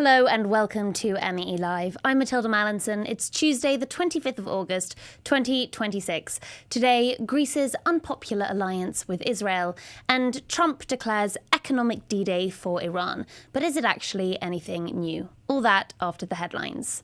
Hello and welcome to MEELive. I'm Matilda Mallinson. It's Tuesday, the 25th of August, 2026. Today, Greece's unpopular alliance with Israel, and Trump declares economic D-Day for Iran. But is it actually anything new? All that after the headlines.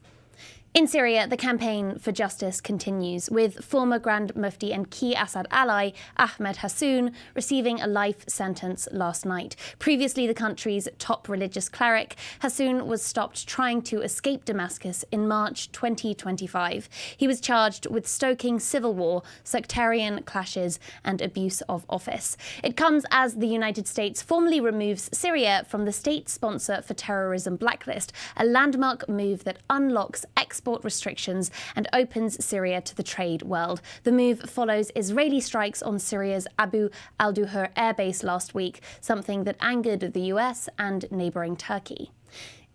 In Syria, the campaign for justice continues, with former Grand Mufti and key Assad ally Ahmed Hassoun receiving a life sentence last night. Previously the country's top religious cleric, Hassoun was stopped trying to escape Damascus in March 2025. He was charged with stoking civil war, sectarian clashes, and abuse of office. It comes as the United States formally removes Syria from the state sponsor for terrorism blacklist, a landmark move that unlocks export restrictions and opens Syria to the trade world. The move follows Israeli strikes on Syria's Abu al-Duhur airbase last week, something that angered the US and neighbouring Turkey.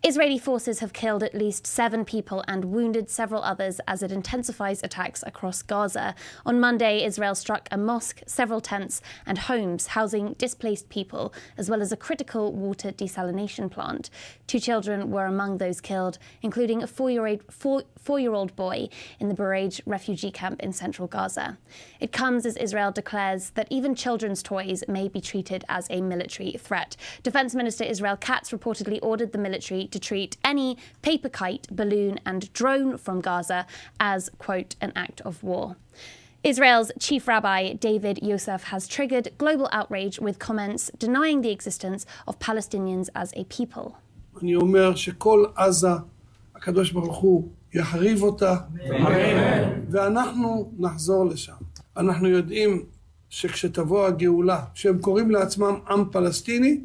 Israeli forces have killed at least 7 people and wounded several others as it intensifies attacks across Gaza. On Monday, Israel struck a mosque, several tents and homes housing displaced people, as well as a critical water desalination plant. 2 children were among those killed, including a 4-year-old boy in the Bureij refugee camp in central Gaza. It comes as Israel declares that even children's toys may be treated as a military threat. Defense Minister Israel Katz reportedly ordered the military to treat any paper kite, balloon and drone from Gaza as, quote, an act of war. Israel's chief rabbi, David Yosef, has triggered global outrage with comments denying the existence of Palestinians as a people. אני אומר שכל עזה, הקדוש ברוך הוא יחריב אותה, ואנחנו נחזור לשם. אנחנו יודעים שכשתבוא הגאולה, שהם קוראים לעצמם עם פלסטיני,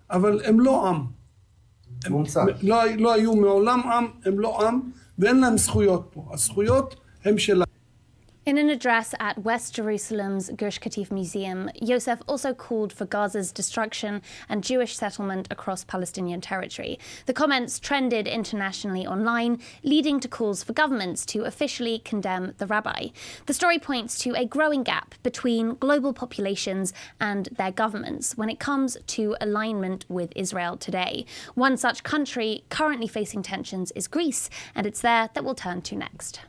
אבל הם לא עם. לא היו מעולם עם, הם לא עם, ואין להם זכויות פה. הזכויות הם שלהם. In an address at West Jerusalem's Gush Katif Museum, Yosef also called for Gaza's destruction and Jewish settlement across Palestinian territory. The comments trended internationally online, leading to calls for governments to officially condemn the rabbi. The story points to a growing gap between global populations and their governments when it comes to alignment with Israel today. One such country currently facing tensions is Greece, and it's there that we'll turn to next.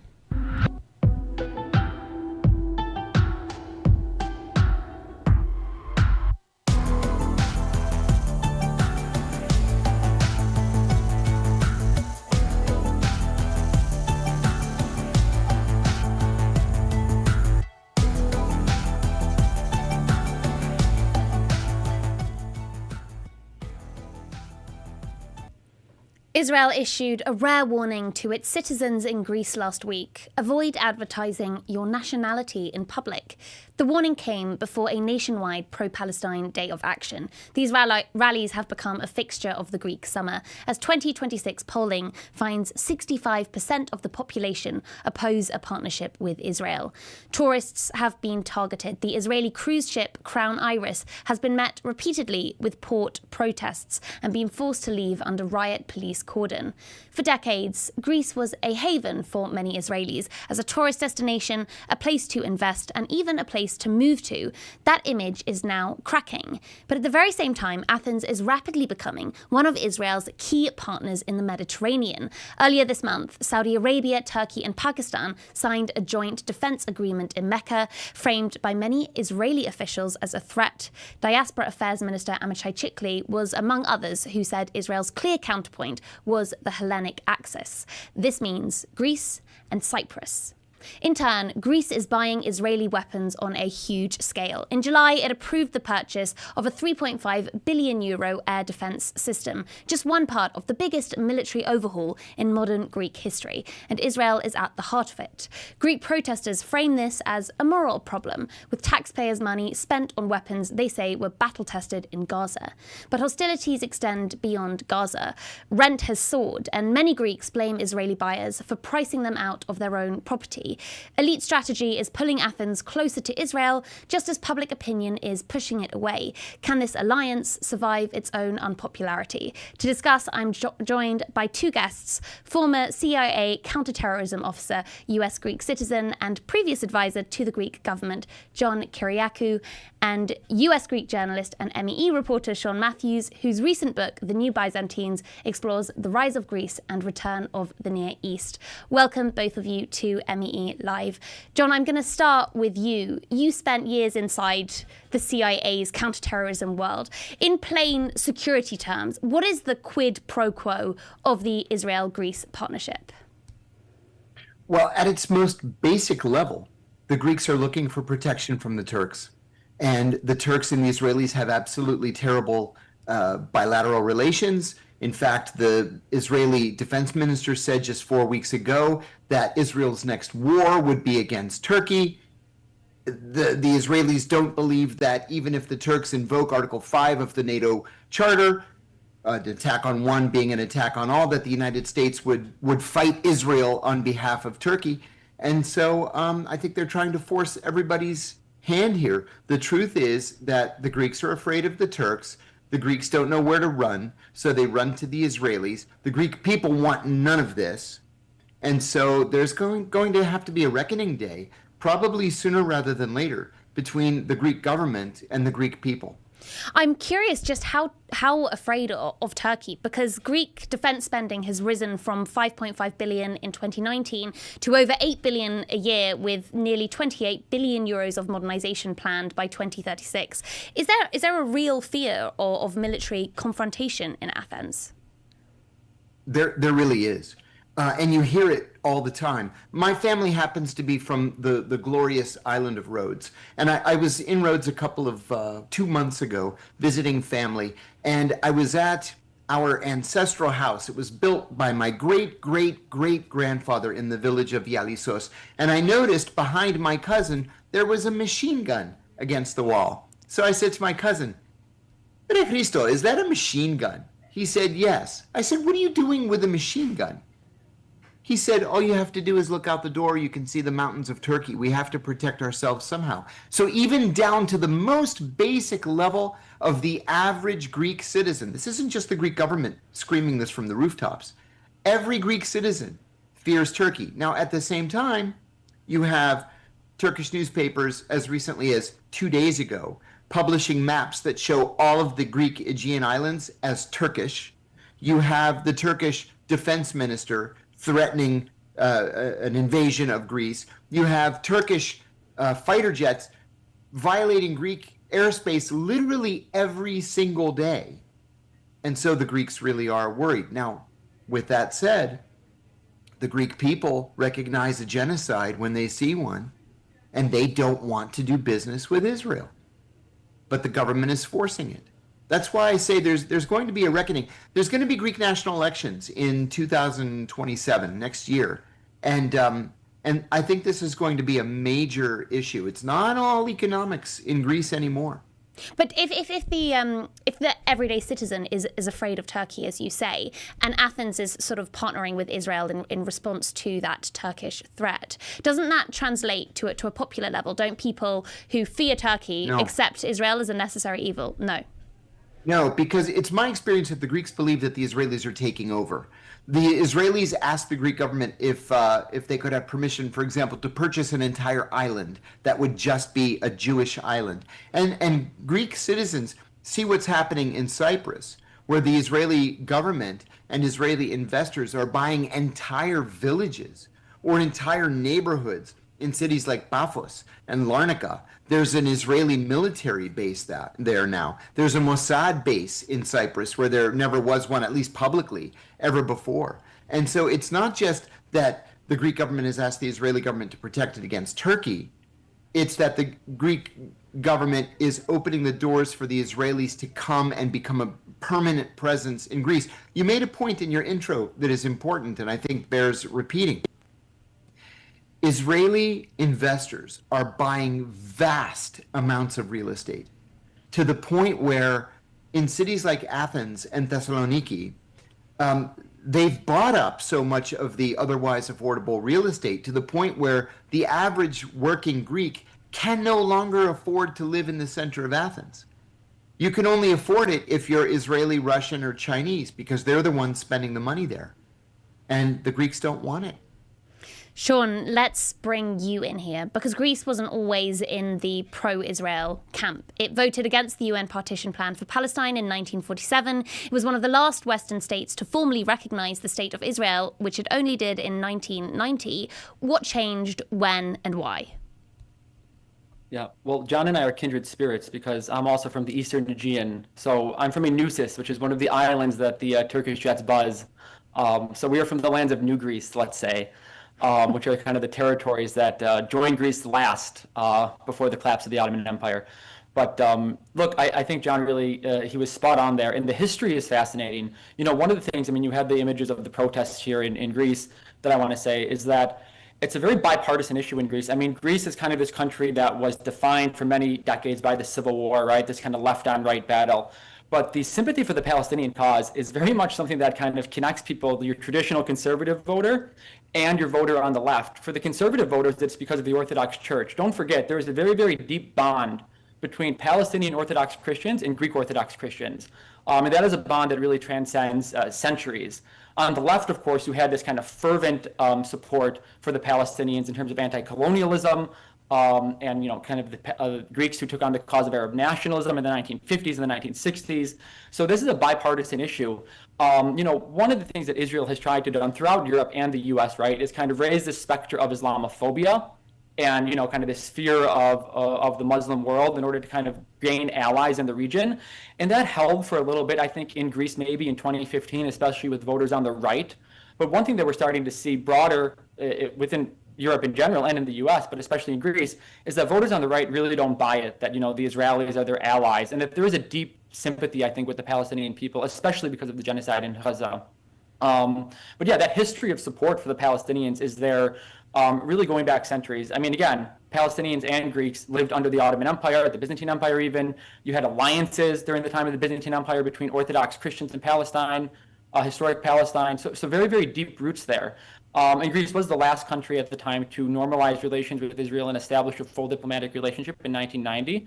Israel issued a rare warning to its citizens in Greece last week: avoid advertising your nationality in public. The warning came before a nationwide pro-Palestine day of action. These rallies have become a fixture of the Greek summer, as 2026 polling finds 65% of the population oppose a partnership with Israel. Tourists have been targeted. The Israeli cruise ship Crown Iris has been met repeatedly with port protests and been forced to leave under riot police cordon. For decades, Greece was a haven for many Israelis, as a tourist destination, a place to invest, and even a place to move to. That image is now cracking. But at the very same time, Athens is rapidly becoming one of Israel's key partners in the Mediterranean. Earlier this month, Saudi Arabia, Turkey, and Pakistan signed a joint defense agreement in Mecca, framed by many Israeli officials as a threat. Diaspora Affairs Minister Amichai Chikli was among others who said Israel's clear counterpoint was the Hellenic Axis. This means Greece and Cyprus. In turn, Greece is buying Israeli weapons on a huge scale. In July, it approved the purchase of a €3.5 billion air defense system, just one part of the biggest military overhaul in modern Greek history, and Israel is at the heart of it. Greek protesters frame this as a moral problem, with taxpayers' money spent on weapons they say were battle-tested in Gaza. But hostilities extend beyond Gaza. Rent has soared, and many Greeks blame Israeli buyers for pricing them out of their own property. Turkey. Elite strategy is pulling Athens closer to Israel, just as public opinion is pushing it away. Can this alliance survive its own unpopularity? To discuss, I'm joined by two guests, former CIA counterterrorism officer, US Greek citizen, and previous advisor to the Greek government, John Kyriakou, and US Greek journalist and MEE reporter Sean Matthews, whose recent book, The New Byzantines, explores the rise of Greece and return of the Near East. Welcome, both of you, to MEELive. John, I'm going to start with you. You spent years inside the CIA's counterterrorism world. In plain security terms, what is the quid pro quo of the Israel-Greece partnership? Well, at its most basic level, the Greeks are looking for protection from the Turks. And the Turks and the Israelis have absolutely terrible bilateral relations. In fact, the Israeli defense minister said just 4 weeks ago that Israel's next war would be against Turkey. The Israelis don't believe that even if the Turks invoke Article 5 of the NATO Charter, an attack on one being an attack on all, that the United States would fight Israel on behalf of Turkey. And so I think they're trying to force everybody's hand here. The truth is that the Greeks are afraid of the Turks. The Greeks don't know where to run, so they run to the Israelis. The Greek people want none of this. And so there's going to have to be a reckoning day, probably sooner rather than later, between the Greek government and the Greek people. I'm curious just how afraid of Turkey, because Greek defence spending has risen from 5.5 billion in 2019 to over 8 billion a year, with nearly 28 billion euros of modernisation planned by 2036. Is there a real fear of military confrontation in Athens? There really is. And you hear it all the time. My family happens to be from the glorious island of Rhodes. And I was in Rhodes a couple of 2 months ago visiting family. And I was at our ancestral house. It was built by my great-great-great-grandfather in the village of Yalisos. And I noticed behind my cousin, there was a machine gun against the wall. So I said to my cousin, "Pere Christo, is that a machine gun?" He said, "Yes." I said, "What are you doing with a machine gun?" He said, "All you have to do is look out the door. You can see the mountains of Turkey. We have to protect ourselves somehow." So even down to the most basic level of the average Greek citizen, this isn't just the Greek government screaming this from the rooftops. Every Greek citizen fears Turkey. Now, at the same time, you have Turkish newspapers as recently as 2 days ago publishing maps that show all of the Greek Aegean islands as Turkish. You have the Turkish defense minister threatening an invasion of Greece. You have Turkish fighter jets violating Greek airspace literally every single day. And so the Greeks really are worried. Now, with that said, the Greek people recognize a genocide when they see one, and they don't want to do business with Israel. But the government is forcing it. That's why I say there's going to be a reckoning. There's going to be Greek national elections in 2027, next year. And I think this is going to be a major issue. It's not all economics in Greece anymore. But if the everyday citizen is afraid of Turkey, as you say, and Athens is sort of partnering with Israel in response to that Turkish threat, doesn't that translate to a popular level? Don't people who fear Turkey accept Israel as a necessary evil? No, because it's my experience that the Greeks believe that the Israelis are taking over. The Israelis asked the Greek government if they could have permission, for example, to purchase an entire island that would just be a Jewish island. And Greek citizens see what's happening in Cyprus, where the Israeli government and Israeli investors are buying entire villages or entire neighborhoods in cities like Paphos and Larnaca. There's an Israeli military base there now. There's a Mossad base in Cyprus where there never was one, at least publicly, ever before. And so it's not just that the Greek government has asked the Israeli government to protect it against Turkey. It's that the Greek government is opening the doors for the Israelis to come and become a permanent presence in Greece. You made a point in your intro that is important and I think bears repeating. Israeli investors are buying vast amounts of real estate to the point where in cities like Athens and Thessaloniki, they've bought up so much of the otherwise affordable real estate to the point where the average working Greek can no longer afford to live in the center of Athens. You can only afford it if you're Israeli, Russian, or Chinese, because they're the ones spending the money there. And the Greeks don't want it. Sean, let's bring you in here, because Greece wasn't always in the pro-Israel camp. It voted against the UN partition plan for Palestine in 1947. It was one of the last Western states to formally recognise the state of Israel, which it only did in 1990. What changed, when, and why? Yeah, well, John and I are kindred spirits because I'm also from the Eastern Aegean. So I'm from Eleusis, which is one of the islands that the Turkish jets buzz. So we are from the lands of New Greece, let's say, which are kind of the territories that joined Greece last before the collapse of the Ottoman Empire. But look, I think John really, he was spot on there. And the history is fascinating. You know, one of the things, I mean, you have the images of the protests here in Greece that I want to say is that it's a very bipartisan issue in Greece. I mean, Greece is kind of this country that was defined for many decades by the Civil War, right? This kind of left on right battle. But the sympathy for the Palestinian cause is very much something that kind of connects people, your traditional conservative voter and your voter on the left. For the conservative voters, it's because of the Orthodox Church. Don't forget, there is a very, very deep bond between Palestinian Orthodox Christians and Greek Orthodox Christians. And that is a bond that really transcends centuries. On the left, of course, you had this kind of fervent support for the Palestinians in terms of anti-colonialism, and, you know, kind of the Greeks who took on the cause of Arab nationalism in the 1950s and the 1960s. So this is a bipartisan issue. You know, one of the things that Israel has tried to do throughout Europe and the US, right, is kind of raise this specter of Islamophobia and, you know, kind of this fear of the Muslim world in order to kind of gain allies in the region. And that held for a little bit, I think, in Greece maybe in 2015, especially with voters on the right. But one thing that we're starting to see broader within Europe in general and in the US, but especially in Greece, is that voters on the right really don't buy it, that, you know, the Israelis are their allies, and that there is a deep sympathy, I think, with the Palestinian people, especially because of the genocide in Gaza. But yeah, that history of support for the Palestinians is there really going back centuries. I mean, again, Palestinians and Greeks lived under the Ottoman Empire, the Byzantine Empire even. You had alliances during the time of the Byzantine Empire between Orthodox Christians in Palestine, historic Palestine. So very, very deep roots there. And Greece was the last country at the time to normalize relations with Israel and establish a full diplomatic relationship in 1990.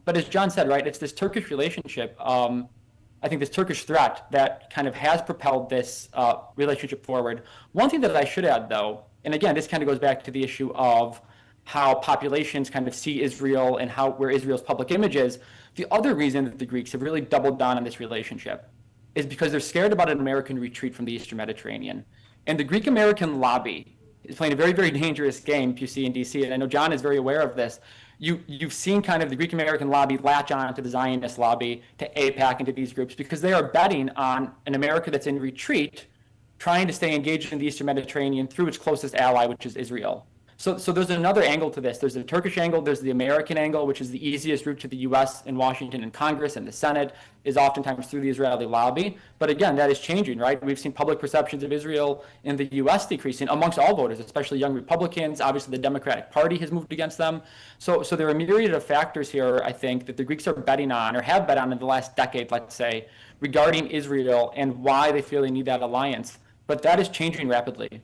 But as John said, right, it's this Turkish relationship, I think this Turkish threat that kind of has propelled this relationship forward. One thing that I should add, though, and again, this kind of goes back to the issue of how populations kind of see Israel and where Israel's public image is. The other reason that the Greeks have really doubled down on this relationship is because they're scared about an American retreat from the Eastern Mediterranean. And the Greek-American lobby is playing a very, very dangerous game, you see in DC, and I know John is very aware of this. You've seen kind of the Greek-American lobby latch on to the Zionist lobby, to AIPAC, and to these groups, because they are betting on an America that's in retreat, trying to stay engaged in the Eastern Mediterranean through its closest ally, which is Israel. So there's another angle to this. There's the Turkish angle, there's the American angle, which is the easiest route to the US and Washington and Congress and the Senate, is oftentimes through the Israeli lobby. But again, that is changing, right? We've seen public perceptions of Israel in the US decreasing amongst all voters, especially young Republicans. Obviously, the Democratic Party has moved against them. So there are a myriad of factors here, I think, that the Greeks are betting on, or have bet on in the last decade, let's say, regarding Israel and why they feel they need that alliance. But that is changing rapidly.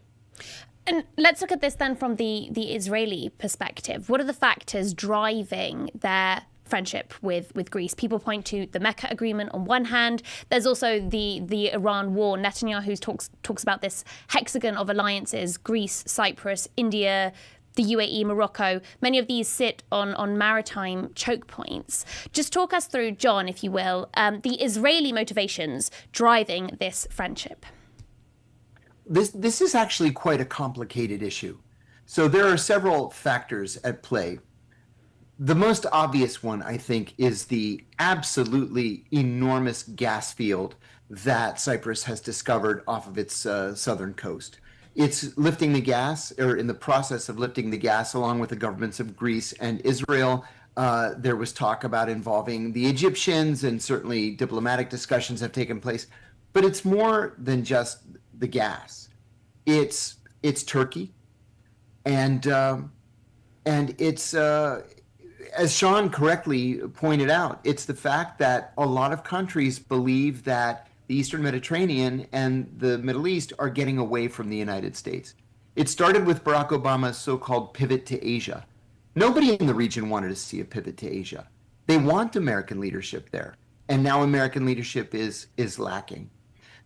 And let's look at this then from the Israeli perspective. What are the factors driving their friendship with Greece? People point to the Mecca agreement on one hand. There's also the Iran war. Netanyahu talks about this hexagon of alliances: Greece, Cyprus, India, the UAE, Morocco. Many of these sit on maritime choke points. Just talk us through, John, if you will, the Israeli motivations driving this friendship. This is actually quite a complicated issue. So there are several factors at play. The most obvious one, I think, is the absolutely enormous gas field that Cyprus has discovered off of its southern coast. It's lifting the gas, or in the process of lifting the gas, along with the governments of Greece and Israel. There was talk about involving the Egyptians, and certainly diplomatic discussions have taken place. But it's more than just the gas. It's Turkey, and it's as Sean correctly pointed out, it's the fact that a lot of countries believe that the Eastern Mediterranean and the Middle East are getting away from the United States. It started with Barack Obama's so-called pivot to Asia. Nobody in the region wanted to see a pivot to Asia. They want American leadership there. And now American leadership is lacking.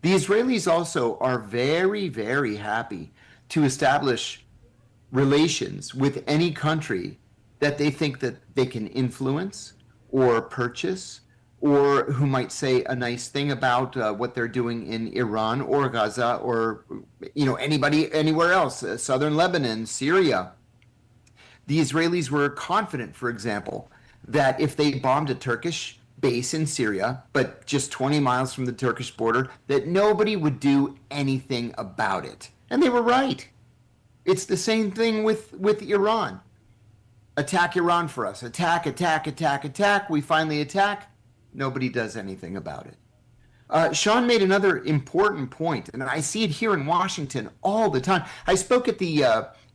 The Israelis also are very, very happy to establish relations with any country that they think that they can influence or purchase, or who might say a nice thing about what they're doing in Iran or Gaza or anybody anywhere else, southern Lebanon, Syria. The Israelis were confident, for example, that if they bombed a Turkish base in Syria, but just 20 miles from the Turkish border, that nobody would do anything about it. And they were right. It's the same thing with Iran. Attack Iran for us. Attack, attack, attack, attack. We finally attack. Nobody does anything about it. Sean made another important point, and I see it here in Washington all the time. I spoke at the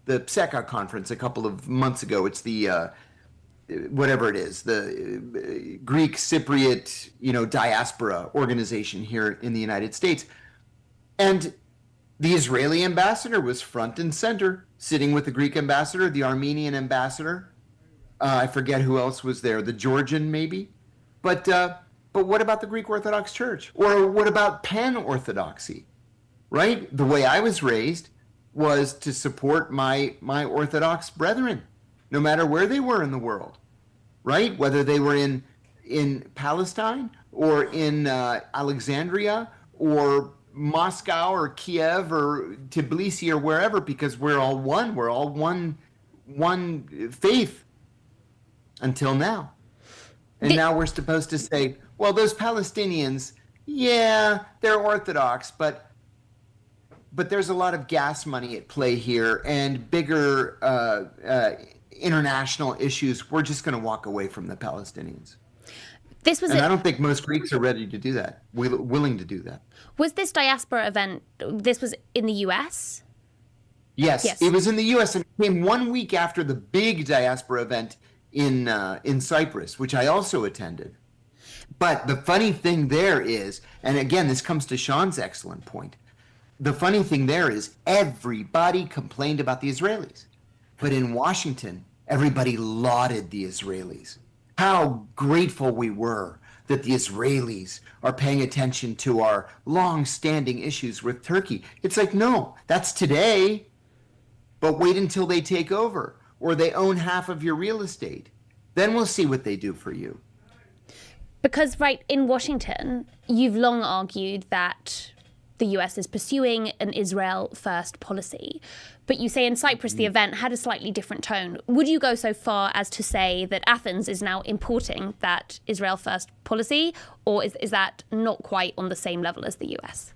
PSECA conference a couple of months ago. It's the whatever it is, the Greek Cypriot, diaspora organization here in the United States. And the Israeli ambassador was front and center, sitting with the Greek ambassador, the Armenian ambassador. I forget who else was there, the Georgian maybe. But what about the Greek Orthodox Church? Or what about pan-Orthodoxy, right? The way I was raised was to support my Orthodox brethren, no matter where they were in the world, right? Whether they were in Palestine or in Alexandria or Moscow or Kiev or Tbilisi or wherever, because we're all one. We're all one faith until now. And now we're supposed to say, well, those Palestinians, yeah, they're Orthodox, but there's a lot of gas money at play here and bigger international issues. We're just going to walk away from the Palestinians. I don't think most Greeks are ready to do that, willing to do that. Was this diaspora event, this was in the US? Yes, it was in the US, and it came 1 week after the big diaspora event in Cyprus, which I also attended. But the funny thing there is, and again, this comes to Sean's excellent point, the funny thing there is everybody complained about the Israelis. But in Washington, everybody lauded the Israelis. How grateful we were that the Israelis are paying attention to our long-standing issues with Turkey. It's like, no, that's today, but wait until they take over or they own half of your real estate. Then we'll see what they do for you. Because, right, in Washington, you've long argued that the US is pursuing an Israel-first policy. But you say in Cyprus, the event had a slightly different tone. Would you go so far as to say that Athens is now importing that Israel-first policy? Or is that not quite on the same level as the US?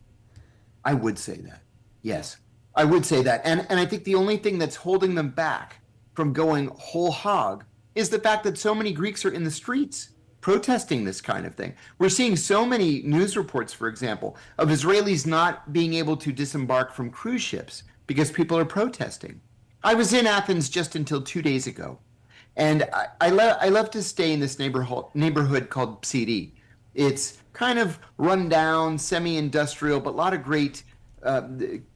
I would say that, yes. I would say that. And I think the only thing that's holding them back from going whole hog is the fact that so many Greeks are in the streets protesting this kind of thing. We're seeing so many news reports, for example, of Israelis not being able to disembark from cruise ships because people are protesting. I was in Athens just until 2 days ago, and I love to stay in this neighborhood called Psiri. It's kind of run down, semi-industrial, but a lot of great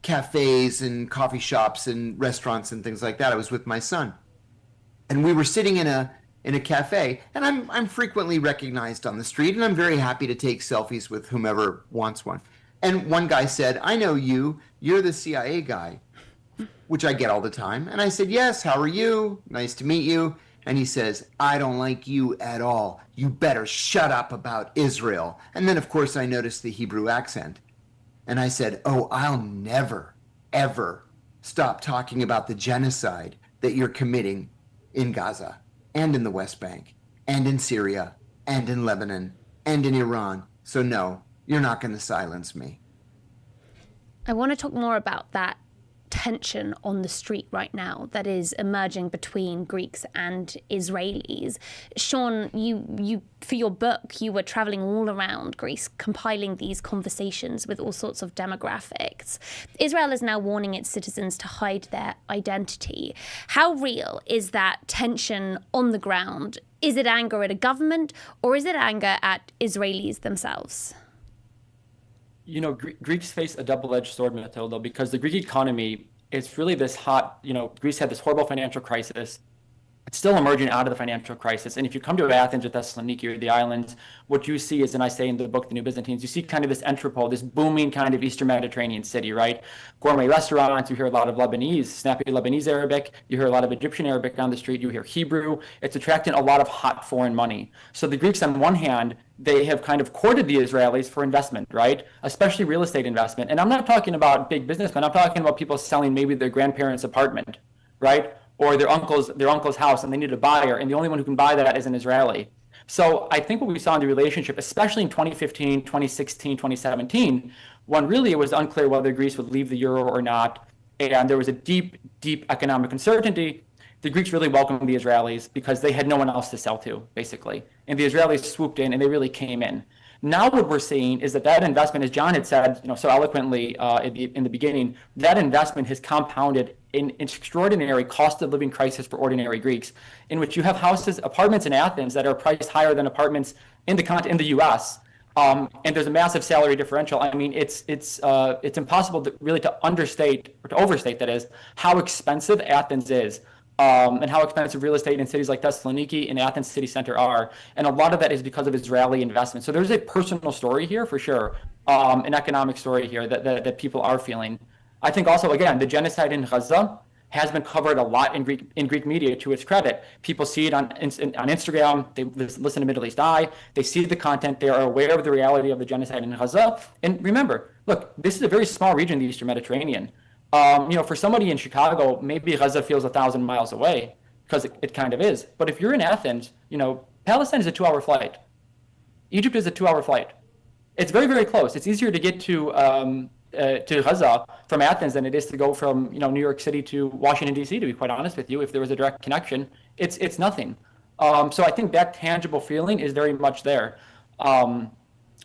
cafes and coffee shops and restaurants and things like that. I was with my son, and we were sitting in a cafe, and I'm frequently recognized on the street, and I'm very happy to take selfies with whomever wants one. And one guy said, "I know you. You're the CIA guy," which I get all the time. And I said, "Yes, how are you? Nice to meet you." And he says, "I don't like you at all. You better shut up about Israel." And then, of course, I noticed the Hebrew accent. And I said, "Oh, I'll never, ever stop talking about the genocide that you're committing in Gaza and in the West Bank and in Syria and in Lebanon and in Iran. So no, you're not going to silence me." I want to talk more about that tension on the street right now that is emerging between Greeks and Israelis. Sean, you for your book, you were traveling all around Greece, compiling these conversations with all sorts of demographics. Israel is now warning its citizens to hide their identity. How real is that tension on the ground? Is it anger at a government, or is it anger at Israelis themselves? Greeks face a double-edged sword, Matilda, because the Greek economy is really this hot, Greece had this horrible financial crisis. It's still emerging out of the financial crisis. And if you come to Athens or Thessaloniki or the islands, what you see is, and I say in the book, The New Byzantines, you see kind of this entropole, this booming kind of Eastern Mediterranean city, right? Gourmet restaurants, you hear a lot of Lebanese, snappy Lebanese Arabic, you hear a lot of Egyptian Arabic on the street, you hear Hebrew. It's attracting a lot of hot foreign money. So the Greeks, on one hand, they have kind of courted the Israelis for investment, right? Especially real estate investment. And I'm not talking about big businessmen, I'm talking about people selling maybe their grandparents' apartment, right? Or their uncle's house, and they need a buyer, and the only one who can buy that is an Israeli. So I think what we saw in the relationship, especially in 2015, 2016, 2017, when really it was unclear whether Greece would leave the euro or not, and there was a deep, deep economic uncertainty, the Greeks really welcomed the Israelis because they had no one else to sell to, basically. And the Israelis swooped in, and they really came in. Now what we're seeing is that investment, as John had said, so eloquently in the beginning, that investment has compounded in extraordinary cost of living crisis for ordinary Greeks, in which you have apartments in Athens that are priced higher than apartments in the U.S. And there's a massive salary differential. I mean, it's impossible to understate or to overstate, that is, how expensive Athens is. And how expensive real estate in cities like Thessaloniki and Athens city center are. And a lot of that is because of Israeli investment. So there's a personal story here for sure, an economic story here that people are feeling. I think also, again, the genocide in Gaza has been covered a lot in Greek media, to its credit. People see it on Instagram, they listen to Middle East Eye, they see the content, they are aware of the reality of the genocide in Gaza. And remember, look, this is a very small region, the Eastern Mediterranean. For somebody in Chicago, maybe Gaza feels 1,000 miles away, because it kind of is. But if you're in Athens, Palestine is a 2-hour flight. Egypt is a 2-hour flight. It's very, very close. It's easier to get to Gaza from Athens than it is to go from New York City to Washington, D.C., to be quite honest with you. If there was a direct connection, it's nothing. So I think that tangible feeling is very much there.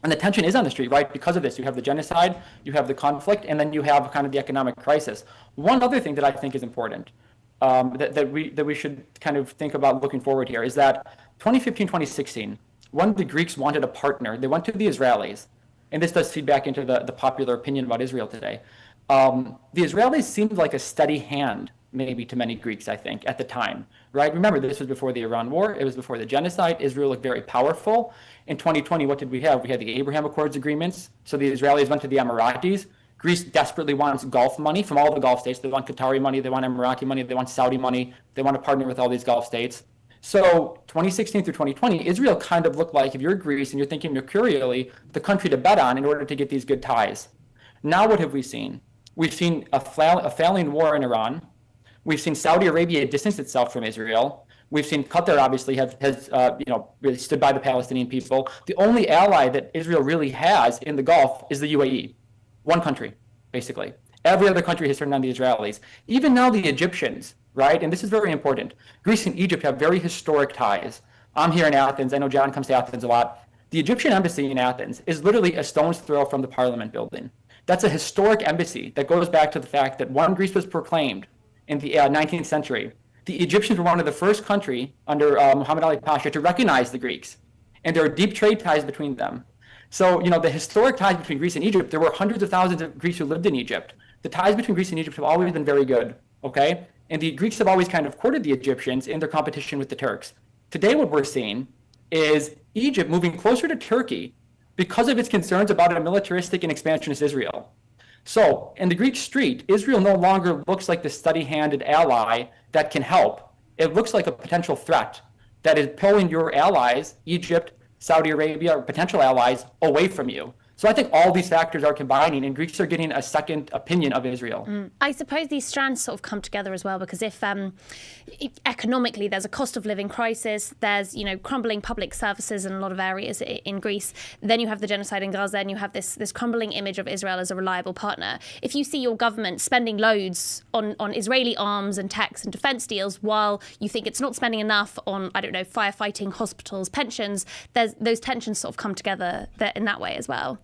And the tension is on the street, right? Because of this, you have the genocide, you have the conflict, and then you have kind of the economic crisis. One other thing that I think is important, that we should kind of think about looking forward here, is that 2015, 2016, when the Greeks wanted a partner, they went to the Israelis, and this does feed back into the popular opinion about Israel today. The Israelis seemed like a steady hand, maybe, to many Greeks, I think, at the time, right? Remember, this was before the Iran War. It was before the genocide. Israel looked very powerful. In 2020, what did we have? We had the Abraham Accords agreements. So the Israelis went to the Emiratis. Greece desperately wants Gulf money from all the Gulf states. They want Qatari money. They want Emirati money. They want Saudi money. They want to partner with all these Gulf states. So 2016 through 2020, Israel kind of looked like, if you're Greece and you're thinking mercurially, the country to bet on in order to get these good ties. Now what have we seen? We've seen a failing war in Iran. We've seen Saudi Arabia distance itself from Israel. We've seen Qatar obviously has really stood by the Palestinian people. The only ally that Israel really has in the Gulf is the UAE, one country, basically. Every other country has turned on the Israelis. Even now the Egyptians, right? And this is very important. Greece and Egypt have very historic ties. I'm here in Athens. I know John comes to Athens a lot. The Egyptian embassy in Athens is literally a stone's throw from the Parliament building. That's a historic embassy that goes back to the fact that when Greece was proclaimed in the 19th century, the Egyptians were one of the first country under Muhammad Ali Pasha to recognize the Greeks. And there are deep trade ties between them. So, the historic ties between Greece and Egypt, there were hundreds of thousands of Greeks who lived in Egypt. The ties between Greece and Egypt have always been very good, okay? And the Greeks have always kind of courted the Egyptians in their competition with the Turks. Today, what we're seeing is Egypt moving closer to Turkey because of its concerns about a militaristic and expansionist Israel. So in the Greek street, Israel no longer looks like the steady-handed ally that can help. It looks like a potential threat that is pulling your allies, Egypt, Saudi Arabia, or potential allies, away from you. So I think all these factors are combining, and Greeks are getting a second opinion of Israel. I suppose these strands sort of come together as well, because if economically there's a cost of living crisis, there's crumbling public services in a lot of areas in Greece, then you have the genocide in Gaza, and you have this crumbling image of Israel as a reliable partner. If you see your government spending loads on Israeli arms and techs and defence deals, while you think it's not spending enough on, firefighting, hospitals, pensions, those tensions sort of come together in that way as well.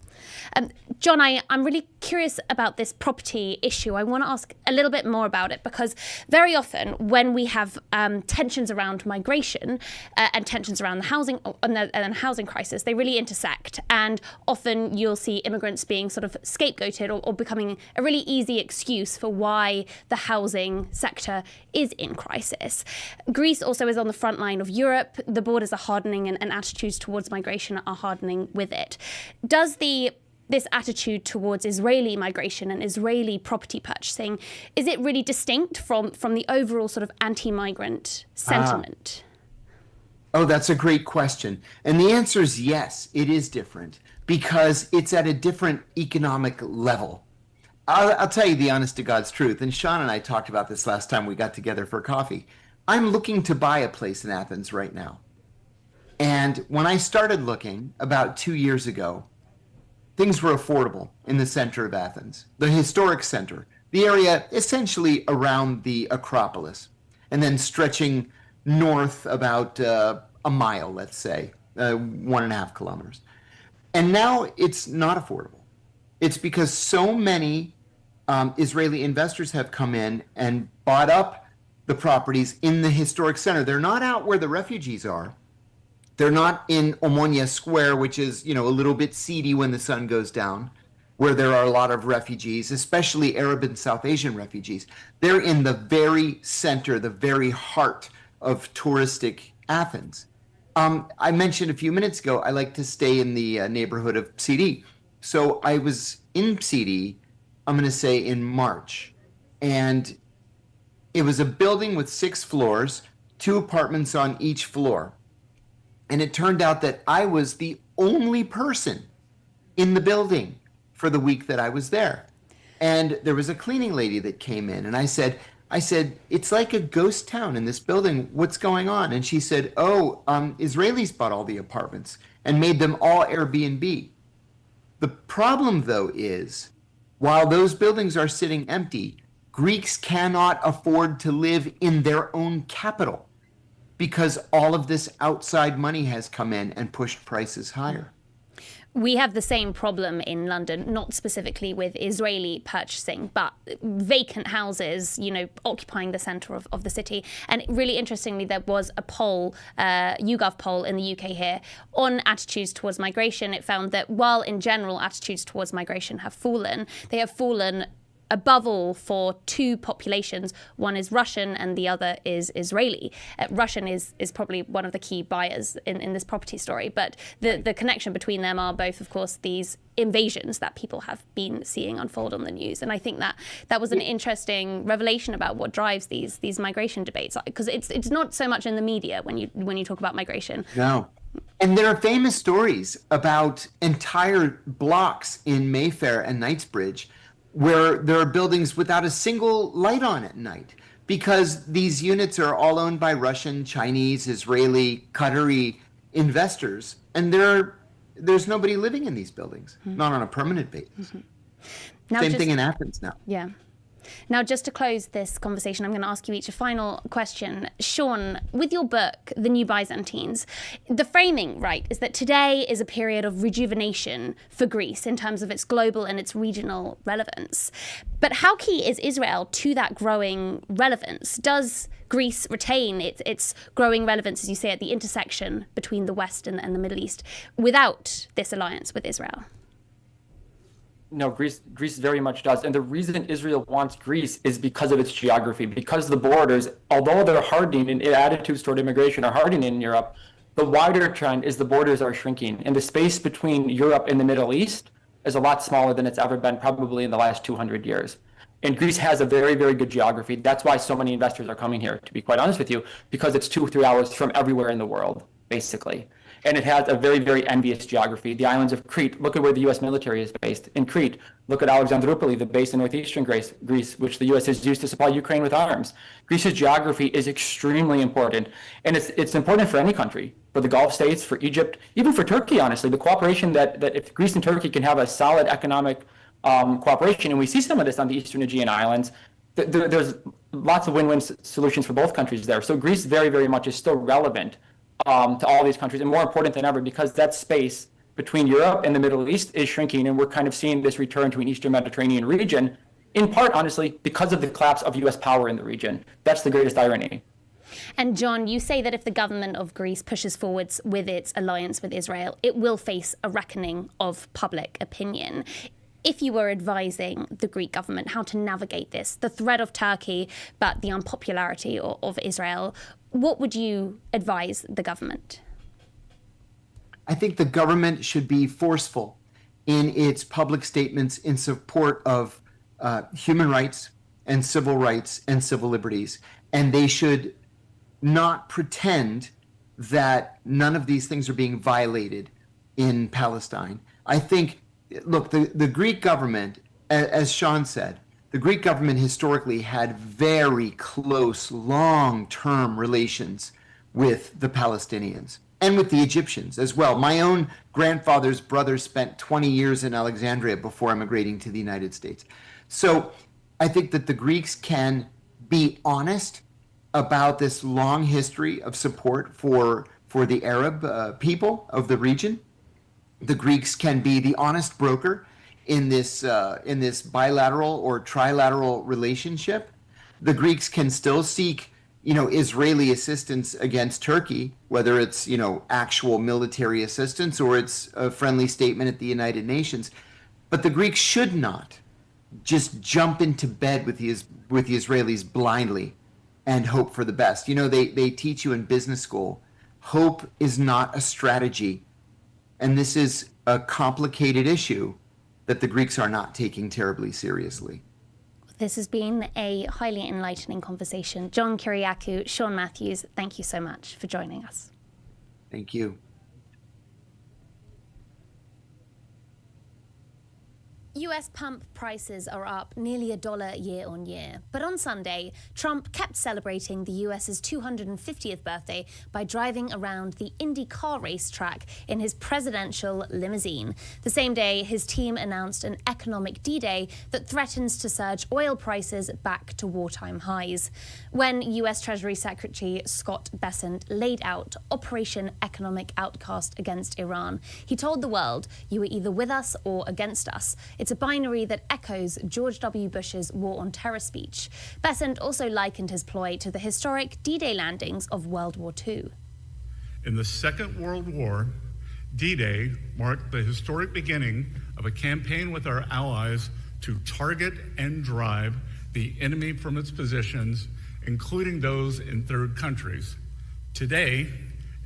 John, I'm really curious about this property issue. I want to ask a little bit more about it because very often when we have tensions around migration and tensions around the housing crisis, they really intersect. And often you'll see immigrants being sort of scapegoated or becoming a really easy excuse for why the housing sector is in crisis. Greece also is on the front line of Europe. The borders are hardening and attitudes towards migration are hardening with it. Does this attitude towards Israeli migration and Israeli property purchasing, is it really distinct from the overall sort of anti-migrant sentiment? Oh, that's a great question. And the answer is yes, it is different because it's at a different economic level. I'll tell you the honest to God's truth. And Sean and I talked about this last time we got together for coffee. I'm looking to buy a place in Athens right now. And when I started looking about 2 years ago, things were affordable in the center of Athens, the historic center, the area essentially around the Acropolis, and then stretching north about a mile, let's say, 1.5 kilometers. And now it's not affordable. It's because so many Israeli investors have come in and bought up the properties in the historic center. They're not out where the refugees are. They're not in Omonia Square, which is, a little bit seedy when the sun goes down, where there are a lot of refugees, especially Arab and South Asian refugees. They're in the very center, the very heart of touristic Athens. I mentioned a few minutes ago, I like to stay in the neighborhood of CD. So I was in CD, I'm going to say in March, and it was a building with 6 floors, 2 apartments on each floor. And it turned out that I was the only person in the building for the week that I was there. And there was a cleaning lady that came in and I said, it's like a ghost town in this building. What's going on? And she said, Israelis bought all the apartments and made them all Airbnb. The problem, though, is while those buildings are sitting empty, Greeks cannot afford to live in their own capital, because all of this outside money has come in and pushed prices higher. We have the same problem in London, not specifically with Israeli purchasing, but vacant houses, occupying the centre of the city. And really interestingly, there was a poll, YouGov poll in the UK here, on attitudes towards migration. It found that while in general attitudes towards migration have fallen, they have fallen above all for 2 populations. One is Russian and the other is Israeli. Russian is probably one of the key buyers in this property story, but the connection between them are both, of course, these invasions that people have been seeing unfold on the news. And I think that was an interesting revelation about what drives these migration debates, because it's not so much in the media when you talk about migration. No. And there are famous stories about entire blocks in Mayfair and Knightsbridge where there are buildings without a single light on at night because these units are all owned by Russian, Chinese, Israeli, Qatari investors, and there's nobody living in these buildings, not on a permanent basis. Same thing in Athens now. Yeah. Now, just to close this conversation, I'm going to ask you each a final question. Sean, with your book, The New Byzantines, the framing, right, is that today is a period of rejuvenation for Greece in terms of its global and its regional relevance. But how key is Israel to that growing relevance? Does Greece retain its growing relevance, as you say, at the intersection between the West and the Middle East without this alliance with Israel? No, Greece very much does. And the reason Israel wants Greece is because of its geography, because the borders, although they're hardening and attitudes toward immigration are hardening in Europe, the wider trend is the borders are shrinking. And the space between Europe and the Middle East is a lot smaller than it's ever been probably in the last 200 years. And Greece has a very, very good geography. That's why so many investors are coming here, to be quite honest with you, because it's 2 or 3 hours from everywhere in the world, basically. And it has a very, very envious geography. The islands of Crete, look at where the U.S. military is based. In Crete, look at Alexandroupoli, the base in northeastern Greece, which the U.S. has used to supply Ukraine with arms. Greece's geography is extremely important. And it's important for any country, for the Gulf states, for Egypt, even for Turkey, honestly. The cooperation that if Greece and Turkey can have a solid economic cooperation, and we see some of this on the eastern Aegean islands, there's lots of win-win solutions for both countries there. So Greece very, very much is still relevant to all these countries, and more important than ever, because that space between Europe and the Middle East is shrinking, and we're kind of seeing this return to an Eastern Mediterranean region, in part, honestly, because of the collapse of U.S. power in the region. That's the greatest irony. And John, you say that if the government of Greece pushes forwards with its alliance with Israel, it will face a reckoning of public opinion. If you were advising the Greek government how to navigate this, the threat of Turkey, but the unpopularity of Israel, what would you advise the government? I think the government should be forceful in its public statements in support of human rights and civil liberties. And they should not pretend that none of these things are being violated in Palestine. I think, look, the Greek government, as Sean said, the Greek government historically had very close, long-term relations with the Palestinians and with the Egyptians as well. My own grandfather's brother spent 20 years in Alexandria before emigrating to the United States. So I think that the Greeks can be honest about this long history of support for the Arab people of the region. The Greeks can be the honest broker in this bilateral or trilateral relationship. The Greeks can still seek, Israeli assistance against Turkey, whether it's, actual military assistance or it's a friendly statement at the United Nations. But the Greeks should not just jump into bed with the Israelis blindly and hope for the best. They teach you in business school, hope is not a strategy. And this is a complicated issue that the Greeks are not taking terribly seriously. This has been a highly enlightening conversation. John Kiriakou, Sean Matthews, thank you so much for joining us. Thank you. US pump prices are up nearly $1 year on year. But on Sunday, Trump kept celebrating the US's 250th birthday by driving around the Indy car racetrack in his presidential limousine. The same day, his team announced an economic D-Day that threatens to surge oil prices back to wartime highs. When US Treasury Secretary Scott Bessent laid out Operation Economic Outcast against Iran, he told the world, "You are either with us or against us." It's a binary that echoes George W. Bush's War on Terror speech. Bessent also likened his ploy to the historic D-Day landings of World War II. In the Second World War, D-Day marked the historic beginning of a campaign with our allies to target and drive the enemy from its positions, including those in third countries. Today,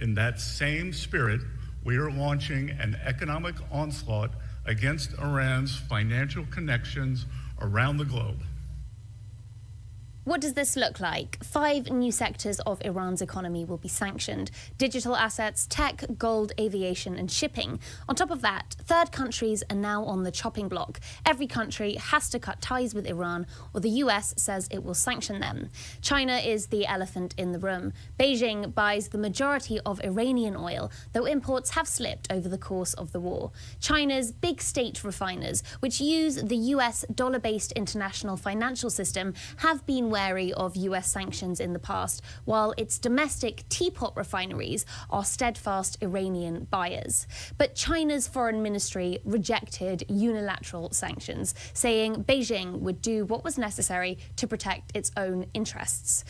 in that same spirit, we are launching an economic onslaught against Iran's financial connections around the globe. What does this look like? 5 new sectors of Iran's economy will be sanctioned: digital assets, tech, gold, aviation and shipping. On top of that, third countries are now on the chopping block. Every country has to cut ties with Iran, or the US says it will sanction them. China is the elephant in the room. Beijing buys the majority of Iranian oil, though imports have slipped over the course of the war. China's big state refiners, which use the US dollar-based international financial system, have been wary of US sanctions in the past, while its domestic teapot refineries are steadfast Iranian buyers. But China's foreign ministry rejected unilateral sanctions, saying Beijing would do what was necessary to protect its own interests.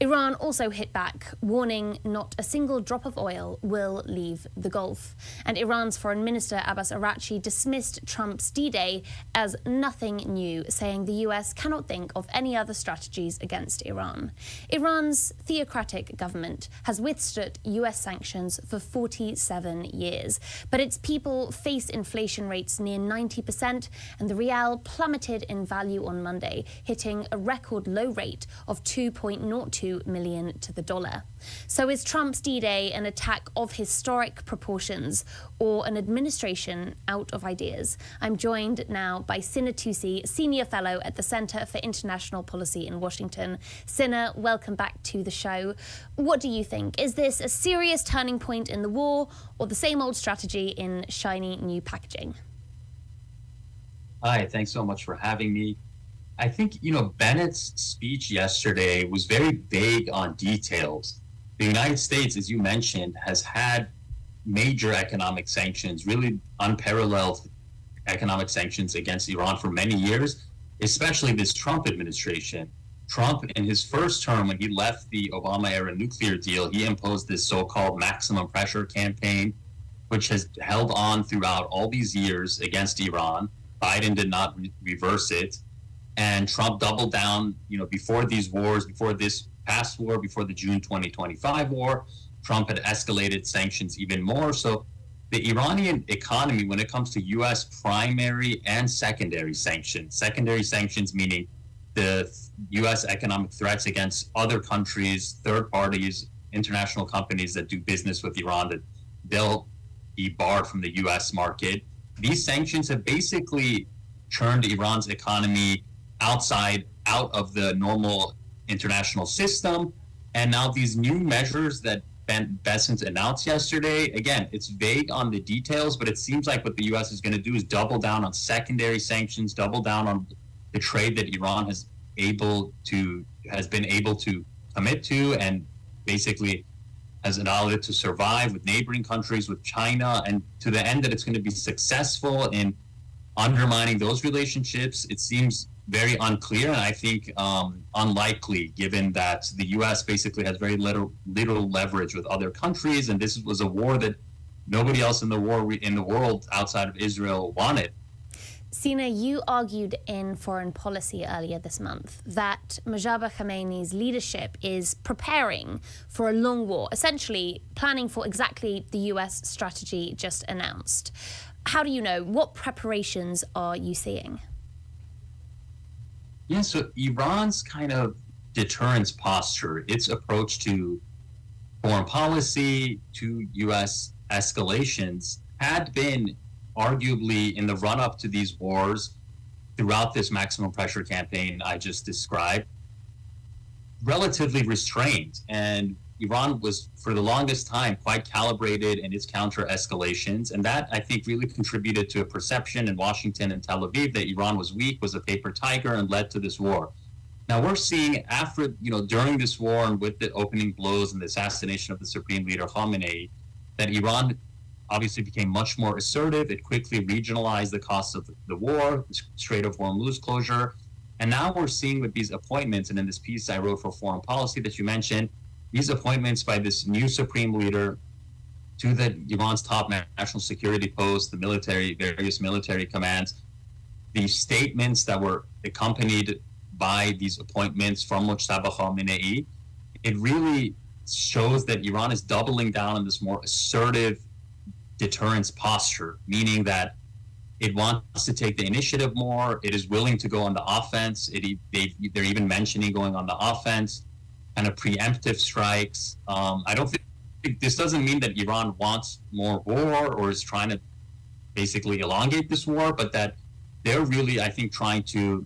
Iran also hit back, warning not a single drop of oil will leave the Gulf. And Iran's Foreign Minister Abbas Araghchi dismissed Trump's D-Day as nothing new, saying the US cannot think of any other strategies against Iran. Iran's theocratic government has withstood US sanctions for 47 years, but its people face inflation rates near 90%, and the rial plummeted in value on Monday, hitting a record low rate of 2.02 million to the dollar. So is Trump's D-Day an attack of historic proportions or an administration out of ideas? I'm joined now by Sinna Tusi, Senior Fellow at the Center for International Policy in Washington. Sinna, welcome back to the show. What do you think? Is this a serious turning point in the war, or the same old strategy in shiny new packaging? Hi, thanks so much for having me. I think, Bennett's speech yesterday was very vague on details. The United States, as you mentioned, has had major economic sanctions, really unparalleled economic sanctions against Iran for many years, especially this Trump administration. Trump, in his first term, when he left the Obama-era nuclear deal, he imposed this so-called maximum pressure campaign, which has held on throughout all these years against Iran. Biden did not reverse it. And Trump doubled down, before these wars, before this past war, before the June 2025 war, Trump had escalated sanctions even more. So the Iranian economy, when it comes to U.S. primary and secondary sanctions meaning the U.S. economic threats against other countries, third parties, international companies that do business with Iran, that they'll be barred from the U.S. market. These sanctions have basically turned Iran's economy out of the normal international system. And now these new measures that Ben Bessent announced yesterday, again, it's vague on the details, but it seems like what the U.S. is going to do is double down on secondary sanctions, double down on the trade that Iran has been able to commit to, and basically has allowed it to survive with neighboring countries, with China, and to the end that it's going to be successful in undermining those relationships. It seems very unclear, and I think unlikely, given that the U.S. basically has very little leverage with other countries, and this was a war that nobody else in the world outside of Israel wanted. Sina, you argued in Foreign Policy earlier this month that Mojtaba Khamenei's leadership is preparing for a long war, essentially planning for exactly the US strategy just announced. How do you know? What preparations are you seeing? Yeah, so Iran's kind of deterrence posture, its approach to foreign policy, to US escalations, had been arguably in the run-up to these wars, throughout this maximum pressure campaign I just described, relatively restrained. And Iran was, for the longest time, quite calibrated in its counter-escalations. And that, I think, really contributed to a perception in Washington and Tel Aviv that Iran was weak, was a paper tiger, and led to this war. Now, we're seeing during this war and with the opening blows and the assassination of the Supreme Leader Khamenei, that Iran obviously became much more assertive. It quickly regionalized the costs of the war, the Strait of Hormuz closure. And now we're seeing with these appointments, and in this piece I wrote for Foreign Policy that you mentioned, these appointments by this new supreme leader to Iran's top national security posts, the military, various military commands, the statements that were accompanied by these appointments from Mojtaba Khamenei, it really shows that Iran is doubling down on this more assertive deterrence posture, meaning that it wants to take the initiative more. It is willing to go on the offense. They're even mentioning going on the offense, kind of preemptive strikes. I don't think this doesn't mean that Iran wants more war or is trying to basically elongate this war, but that they're really, I think, trying to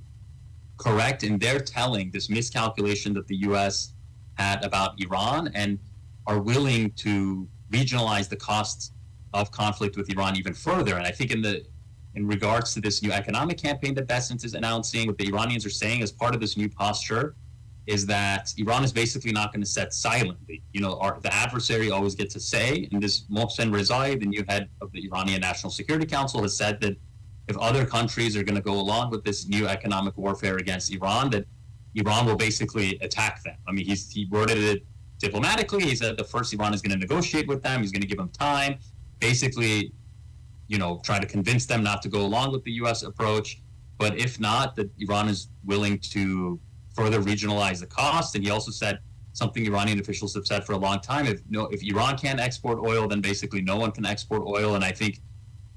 correct in their telling this miscalculation that the U.S. had about Iran, and are willing to regionalize the costs of conflict with Iran even further. And I think in regards to this new economic campaign that Bessent is announcing, what the Iranians are saying as part of this new posture is that Iran is basically not going to sit silently. The adversary always gets a say, and this Mohsen Rezai, the new head of the Iranian National Security Council, has said that if other countries are going to go along with this new economic warfare against Iran, that Iran will basically attack them. I mean, he worded it diplomatically. He said the first Iran is going to negotiate with them. He's going to give them time, basically, try to convince them not to go along with the U.S. approach. But if not, that Iran is willing to further regionalize the cost. And he also said something Iranian officials have said for a long time: if Iran can't export oil, then basically no one can export oil. And I think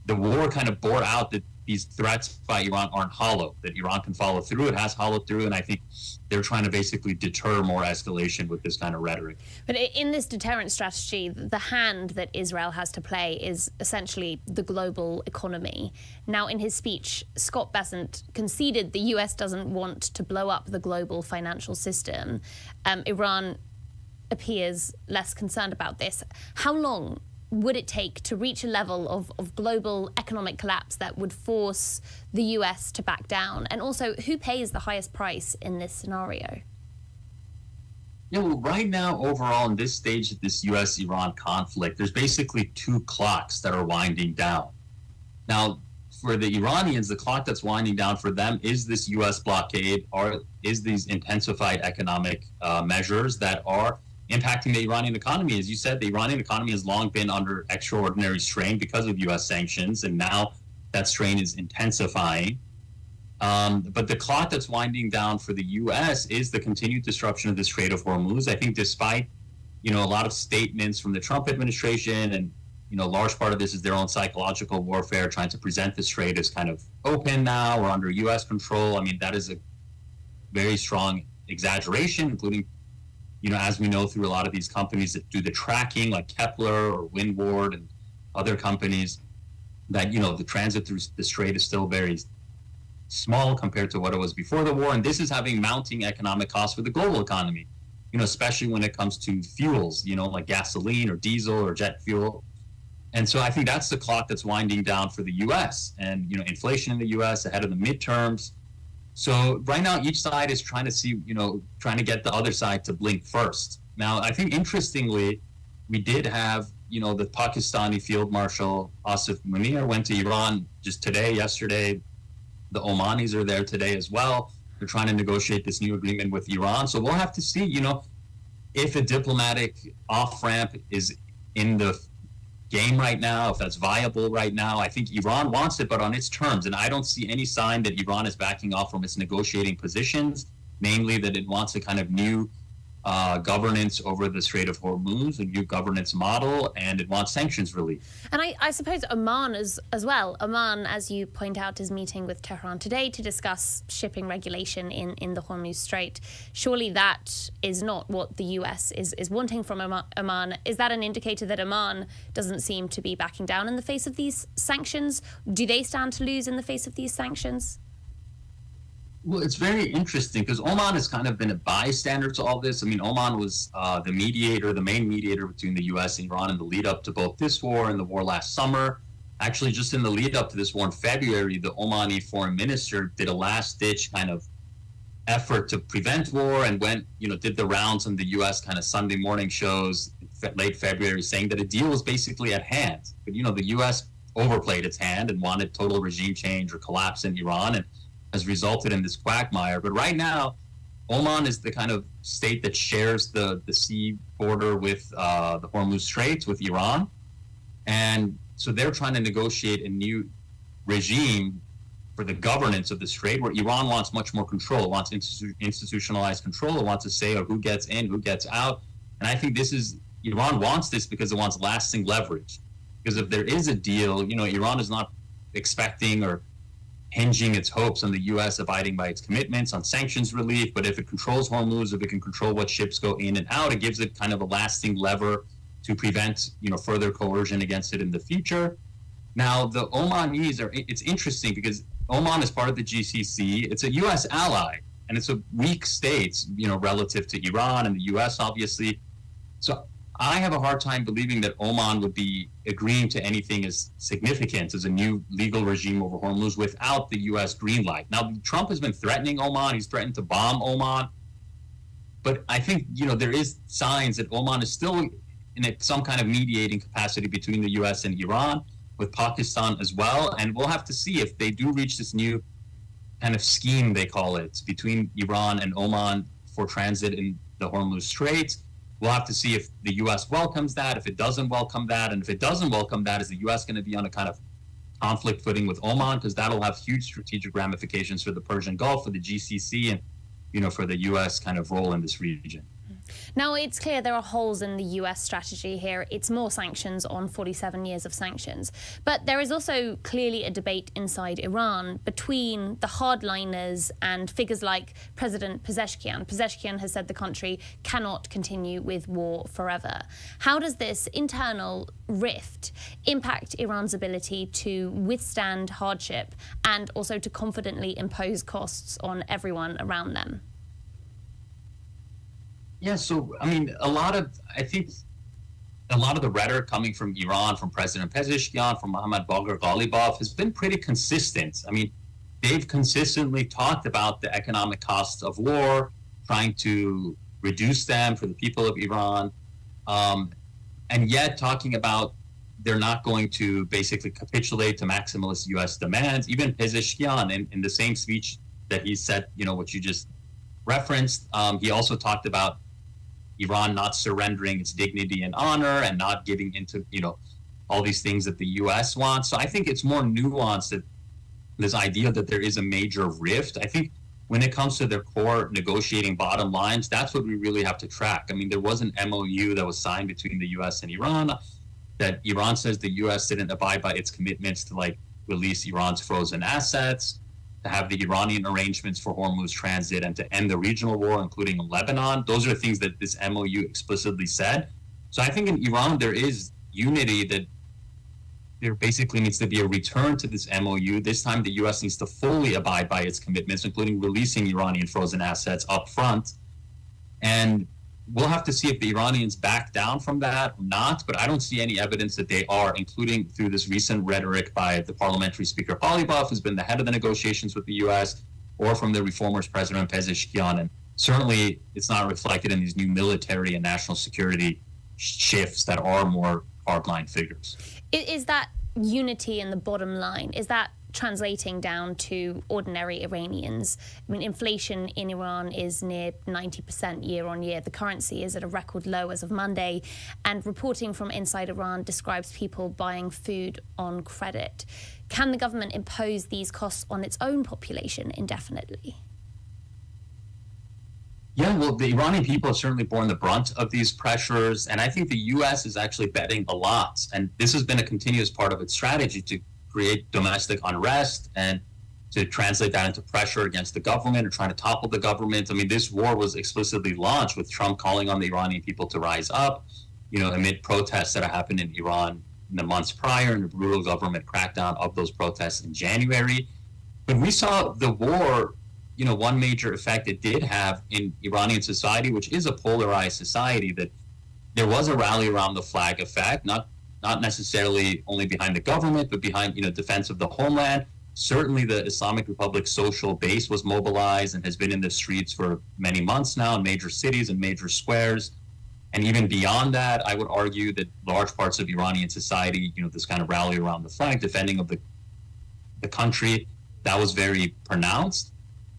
the war kind of bore out that these threats by Iran aren't hollow, that Iran can follow through. It has followed through, and I think they're trying to basically deter more escalation with this kind of rhetoric. But in this deterrent strategy, the hand that Israel has to play is essentially the global economy. Now, in his speech, Scott Bessent conceded the US doesn't want to blow up the global financial system. Iran appears less concerned about this. How long would it take to reach a level of global economic collapse that would force the US to back down? And also, who pays the highest price in this scenario? Yeah, well, right now, overall, in this stage of this U.S.-Iran conflict, there's basically two clocks that are winding down. Now, for the Iranians, the clock that's winding down for them is this U.S. blockade, or is these intensified economic measures that are impacting the Iranian economy. As you said, the Iranian economy has long been under extraordinary strain because of U.S. sanctions, and now that strain is intensifying. But the clock that's winding down for the U.S. is the continued disruption of the Strait of Hormuz. I think despite, a lot of statements from the Trump administration, and, a large part of this is their own psychological warfare, trying to present the strait as kind of open now or under U.S. control. I mean, that is a very strong exaggeration, including, as we know through a lot of these companies that do the tracking, like Kepler or Windward and other companies, that, the transit through the strait is still very small compared to what it was before the war. And this is having mounting economic costs for the global economy, especially when it comes to fuels, like gasoline or diesel or jet fuel. And so I think that's the clock that's winding down for the U.S. and, inflation in the U.S. ahead of the midterms. So right now, each side is trying to see, trying to get the other side to blink first. Now, I think interestingly, we did have, the Pakistani Field Marshal Asif Munir went to Iran just yesterday. The Omanis are there today as well. They're trying to negotiate this new agreement with Iran. So we'll have to see, if a diplomatic off-ramp is in the game right now, if that's viable right now. I think Iran wants it, but on its terms. And I don't see any sign that Iran is backing off from its negotiating positions, namely that it wants a kind of new governance over the Strait of Hormuz, a new governance model, and it wants sanctions relief. And I suppose Oman as well. Oman, as you point out, is meeting with Tehran today to discuss shipping regulation in the Hormuz Strait. Surely that is not what the US is wanting from Oman. Is that an indicator that Oman doesn't seem to be backing down in the face of these sanctions? Do they stand to lose in the face of these sanctions? Well, it's very interesting because Oman has kind of been a bystander to all this. I mean, Oman was the main mediator between the U.S. and Iran in the lead up to both this war and the war last summer. Actually, just in the lead up to this war in February, the Omani foreign minister did a last-ditch kind of effort to prevent war and did the rounds on the U.S. kind of Sunday morning shows late February, saying that a deal was basically at hand. But, the U.S. overplayed its hand and wanted total regime change or collapse in Iran, and has resulted in this quagmire. But right now, Oman is the kind of state that shares the sea border with the Hormuz Straits with Iran. And so they're trying to negotiate a new regime for the governance of the strait, where Iran wants much more control, wants institutionalized control, it wants to say who gets in, who gets out. And I think Iran wants this because it wants lasting leverage. Because if there is a deal, Iran is not expecting or hinging its hopes on the U.S. abiding by its commitments on sanctions relief. But if it controls Hormuz, if it can control what ships go in and out, it gives it kind of a lasting lever to prevent, further coercion against it in the future. Now, the Omanis it's interesting because Oman is part of the GCC. It's a U.S. ally, and it's a weak state, relative to Iran and the U.S., obviously. So I have a hard time believing that Oman would be agreeing to anything as significant as a new legal regime over Hormuz without the U.S. green light. Now, Trump has been threatening Oman. He's threatened to bomb Oman. But I think, there is signs that Oman is still in some kind of mediating capacity between the U.S. and Iran, with Pakistan as well. And we'll have to see if they do reach this new kind of scheme, they call it, between Iran and Oman for transit in the Hormuz Strait. We'll have to see if the U.S. welcomes that, if it doesn't welcome that. And if it doesn't welcome that, is the U.S. going to be on a kind of conflict footing with Oman? Because that'll have huge strategic ramifications for the Persian Gulf, for the GCC, and, for the U.S. kind of role in this region. Now, it's clear there are holes in the US strategy here. It's more sanctions on 47 years of sanctions. But there is also clearly a debate inside Iran between the hardliners and figures like President Pezeshkian. Pezeshkian has said the country cannot continue with war forever. How does this internal rift impact Iran's ability to withstand hardship and also to confidently impose costs on everyone around them? Yeah, so, I mean, I think a lot of the rhetoric coming from Iran, from President Pezeshkian, from Mohammad Bagher Ghalibaf, has been pretty consistent. I mean, they've consistently talked about the economic costs of war, trying to reduce them for the people of Iran. And yet talking about they're not going to basically capitulate to maximalist U.S. demands. Even Pezeshkian, in the same speech that he said, what you just referenced, he also talked about Iran not surrendering its dignity and honor and not giving into, all these things that the U.S. wants. So I think it's more nuanced, that this idea that there is a major rift. I think when it comes to their core negotiating bottom lines, that's what we really have to track. I mean, there was an MOU that was signed between the U.S. and Iran that Iran says the U.S. didn't abide by its commitments to release Iran's frozen assets, to have the Iranian arrangements for Hormuz transit, and to end the regional war, including in Lebanon. Those are things that this MOU explicitly said. So I think in Iran there is unity that there basically needs to be a return to this MOU. This time the U.S. needs to fully abide by its commitments, including releasing Iranian frozen assets up front. And we'll have to see if the Iranians back down from that or not, but I don't see any evidence that they are, including through this recent rhetoric by the parliamentary speaker Polybov, who's been the head of the negotiations with the U.S., or from the reformers President Pezeshkian. And certainly it's not reflected in these new military and national security shifts that are more hardline figures. Is that unity in the bottom line, is that translating down to ordinary Iranians? I mean, inflation in Iran is near 90% year on year. The currency is at a record low as of Monday, and reporting from inside Iran describes people buying food on credit. Can the government impose these costs on its own population indefinitely? Yeah, well, the Iranian people have certainly borne the brunt of these pressures, and I think the U.S. is actually betting a lot, and this has been a continuous part of its strategy to create domestic unrest and to translate that into pressure against the government or trying to topple the government. I mean, this war was explicitly launched with Trump calling on the Iranian people to rise up, amid protests that happened in Iran in the months prior, and the brutal government crackdown of those protests in January. But we saw the war, one major effect it did have in Iranian society, which is a polarized society, that there was a rally around the flag effect, not necessarily only behind the government, but behind, defense of the homeland. Certainly the Islamic Republic's social base was mobilized and has been in the streets for many months now in major cities and major squares. And even beyond that, I would argue that large parts of Iranian society, this kind of rally around the flag, defending of the country, that was very pronounced.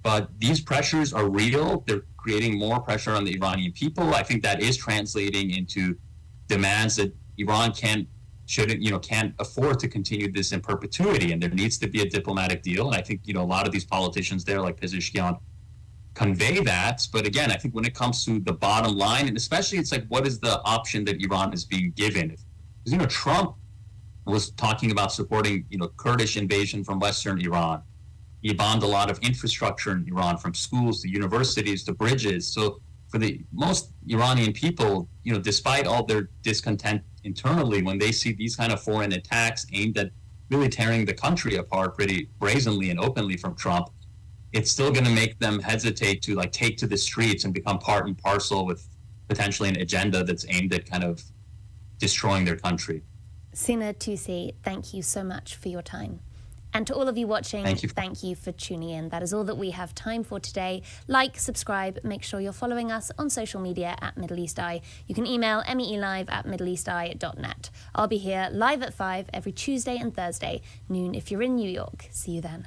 But these pressures are real. They're creating more pressure on the Iranian people. I think that is translating into demands that Iran can't afford to continue this in perpetuity, and there needs to be a diplomatic deal. And I think, a lot of these politicians there, like Pezeshkian, convey that. But again, I think when it comes to the bottom line, and especially it's what is the option that Iran is being given? Because, Trump was talking about supporting, Kurdish invasion from Western Iran. He bombed a lot of infrastructure in Iran, from schools to universities to bridges. So for the most Iranian people, despite all their discontent internally, when they see these kind of foreign attacks aimed at really tearing the country apart pretty brazenly and openly from Trump, it's still going to make them hesitate to take to the streets and become part and parcel with potentially an agenda that's aimed at kind of destroying their country. Sina Tusi, thank you so much for your time. And to all of you watching, thank you for tuning in. That is all that we have time for today. Like, subscribe, make sure you're following us on social media at Middle East Eye. You can email MEELive@middleeasteye.net. I'll be here live at 5 every Tuesday and Thursday, noon if you're in New York. See you then.